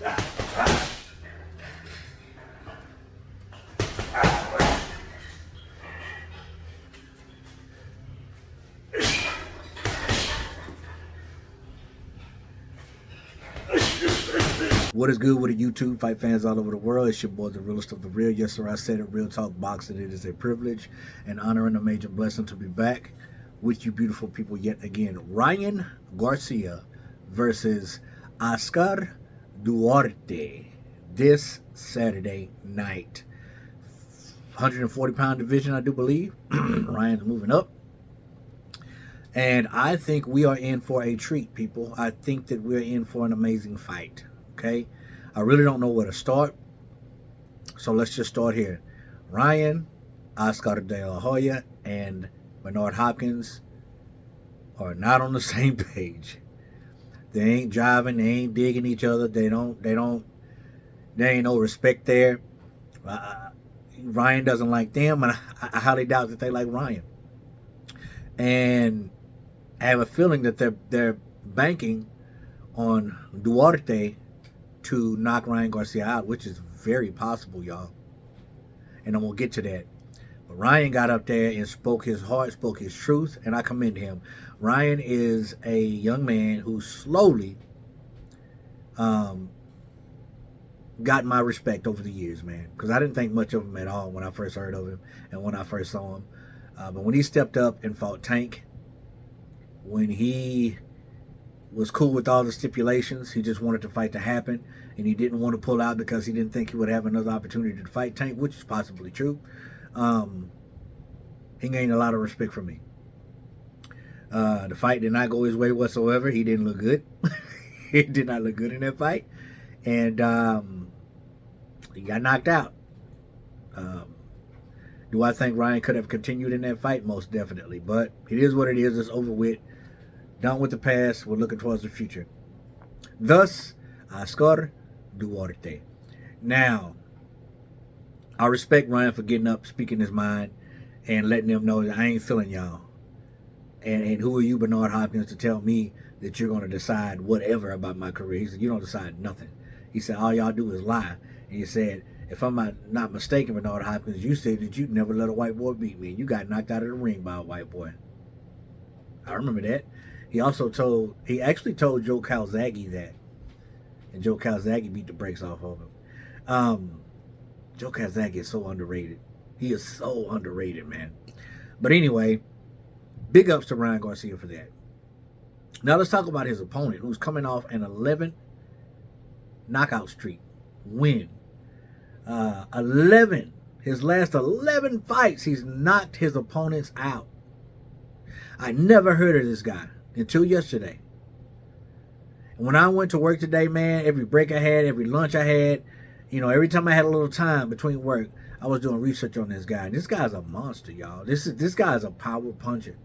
What is good with the YouTube fight fans all over the world? It's your boy, the realest of the real. Yes, sir, I said it. Real talk boxing. It is a privilege, an honor, and a major blessing to be back with you beautiful people yet again. Ryan Garcia versus Oscar Duarte this Saturday night. 140-pound division, I do believe. Ryan's moving up. And I think we are in for a treat, people. I think that we're in for an amazing fight. Okay, I really don't know where to start, so let's just start here. Ryan, Oscar De La Hoya, and Bernard Hopkins are not on the same page. They ain't jiving, they ain't digging each other. There ain't no respect there. Ryan doesn't like them, and I highly doubt that they like Ryan. And I have a feeling that they're banking on Duarte to knock Ryan Garcia out, which is very possible, y'all. And I'm going to get to that. But Ryan got up there and spoke his heart, spoke his truth, and I commend him. Ryan is a young man who slowly got my respect over the years, man. Because I didn't think much of him at all when I first heard of him and when I first saw him. But when he stepped up and fought Tank, when he was cool with all the stipulations, he just wanted the fight to happen, and he didn't want to pull out because he didn't think he would have another opportunity to fight Tank, which is possibly true. He gained a lot of respect from me. The fight did not go his way whatsoever. He didn't look good. He did not look good in that fight, and he got knocked out. Do I think Ryan could have continued in that fight? Most definitely, but it is what it is. It's over with. Done with the past, we're looking towards the future. Thus, Oscar Duarte. Now, I respect Ryan for getting up, speaking his mind, and letting them know that I ain't feeling y'all. And who are you, Bernard Hopkins, to tell me that you're going to decide whatever about my career? He said, you don't decide nothing. He said, all y'all do is lie. And he said, if I'm not mistaken, Bernard Hopkins, you said that you'd never let a white boy beat me. You got knocked out of the ring by a white boy. I remember that. He actually told Joe Calzaghe that. And Joe Calzaghe beat the brakes off of him. Joe Calzaghe is so underrated. He is so underrated, man. But anyway, big ups to Ryan Garcia for that. Now let's talk about his opponent, who's coming off an 11 knockout streak. Win. 11. His last 11 fights, he's knocked his opponents out. I never heard of this guy until yesterday. And when I went to work today, man, every break I had, every lunch I had, every time I had a little time between work, I was doing research on this guy. This guy's a monster, y'all. This guy's a power puncher.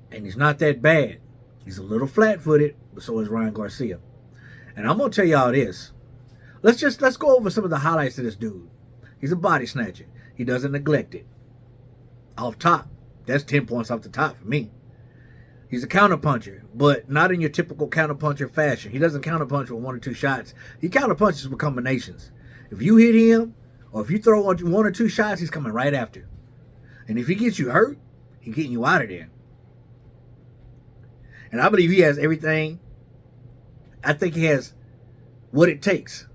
And he's not that bad. He's a little flat-footed, but so is Ryan Garcia. And I'm going to tell y'all this. Let's go over some of the highlights of this dude. He's a body snatcher. He doesn't neglect it. Off top. That's 10 points off the top for me. He's a counterpuncher, but not in your typical counterpuncher fashion. He doesn't counterpunch with 1 or 2 shots. He counterpunches with combinations. If you hit him, or if you throw 1 or 2 shots, he's coming right after. And if he gets you hurt, he's getting you out of there. And I believe he has everything. I think he has what it takes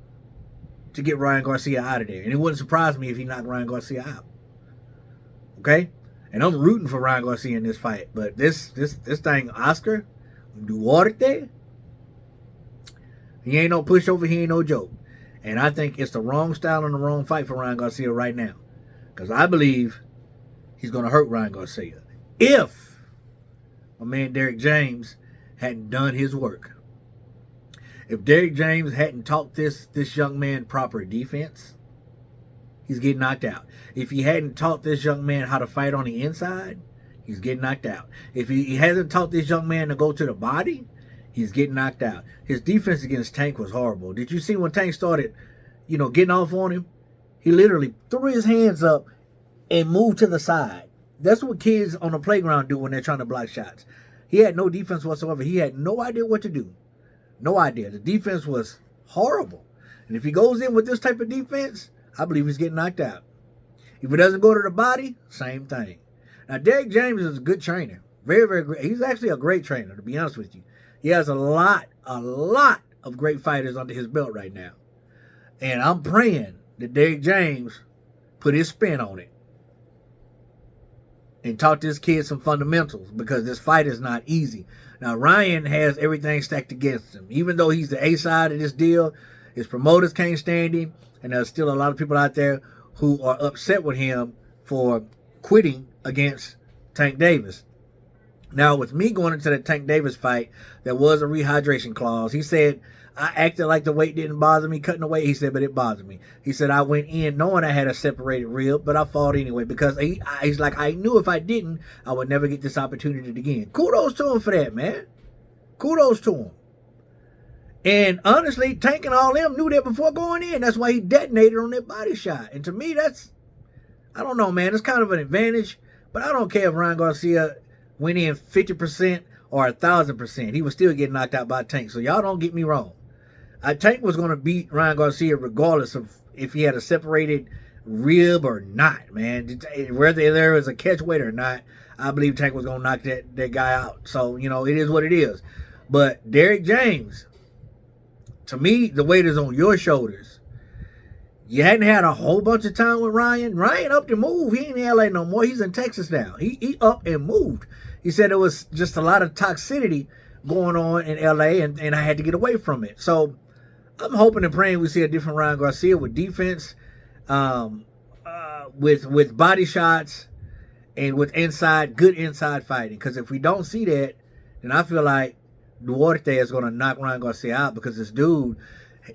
to get Ryan Garcia out of there. And it wouldn't surprise me if he knocked Ryan Garcia out. Okay? And I'm rooting for Ryan Garcia in this fight. But this thing, Oscar Duarte, he ain't no pushover. He ain't no joke. And I think it's the wrong style and the wrong fight for Ryan Garcia right now. Because I believe he's going to hurt Ryan Garcia. If my man Derrick James hadn't done his work. If Derrick James hadn't taught this young man proper defense, he's getting knocked out. If he hadn't taught this young man how to fight on the inside, he's getting knocked out. If he hasn't taught this young man to go to the body, he's getting knocked out. His defense against Tank was horrible. Did you see when Tank started, getting off on him? He literally threw his hands up and moved to the side. That's what kids on the playground do when they're trying to block shots. He had no defense whatsoever. He had no idea what to do. No idea. The defense was Horrible. And if he goes in with this type of defense, I believe he's getting knocked out. If it doesn't go to the body, same thing. Now, Derrick James is a good trainer. Very, very great. He's actually a great trainer, to be honest with you. He has a lot of great fighters under his belt right now. And I'm praying that Derrick James put his spin on it and taught this kid some fundamentals, because this fight is not easy. Now, Ryan has everything stacked against him. Even though he's the A side of this deal, his promoters can't stand him, and there's still a lot of people out there who are upset with him for quitting against Tank Davis. Now, with me going into the Tank Davis fight, there was a rehydration clause. He said, I acted like the weight didn't bother me, cutting the weight. He said, but it bothered me. He said, I went in knowing I had a separated rib, but I fought anyway, because he's like, I knew if I didn't, I would never get this opportunity again. Kudos to him for that, man. Kudos to him. And honestly, Tank and all them knew that before going in. That's why he detonated on that body shot. And to me, that's, I don't know, man. It's kind of an advantage, but I don't care if Ryan Garcia went in 50% or 1,000%. He was still getting knocked out by Tank. So y'all don't get me wrong. Tank was going to beat Ryan Garcia regardless of if he had a separated rib or not, man. Whether there was a catch weight or not, I believe Tank was going to knock that guy out. So, you know, it is what it is. But Derrick James, to me, the weight is on your shoulders. You hadn't had a whole bunch of time with Ryan. Ryan upped and moved. He ain't in LA no more. He's in Texas now. He up and moved. He said it was just a lot of toxicity going on in LA, and I had to get away from it. So I'm hoping and praying we see a different Ryan Garcia with defense, with body shots, and with good inside fighting. Because if we don't see that, then I feel like Duarte is going to knock Ryan Garcia out, because this dude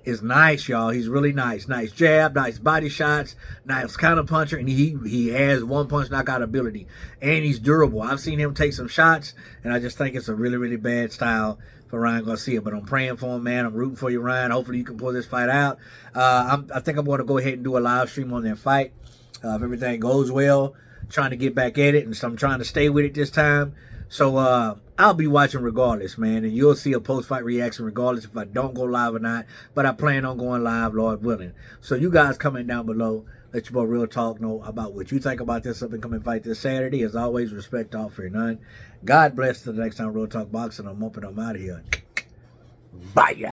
is nice, y'all. He's really nice. Nice jab, nice body shots, nice counter puncher, and he has one punch knockout ability, and he's durable. I've seen him take some shots, and I just think it's a really, really bad style for Ryan Garcia. But I'm praying for him, man. I'm rooting for you, Ryan. Hopefully you can pull this fight out. I think I'm going to go ahead and do a live stream on that fight if everything goes well. Trying to get back at it, and so I'm trying to stay with it this time. So I'll be watching regardless, man, and you'll see a post-fight reaction regardless if I don't go live or not. But I plan on going live, Lord willing. So you guys comment down below. Let your boy Real Talk know about what you think about this up-and-coming fight this Saturday. As always, respect all, fear none. God bless. Till the next time, Real Talk Boxing. I'm up and I'm out of here. Bye.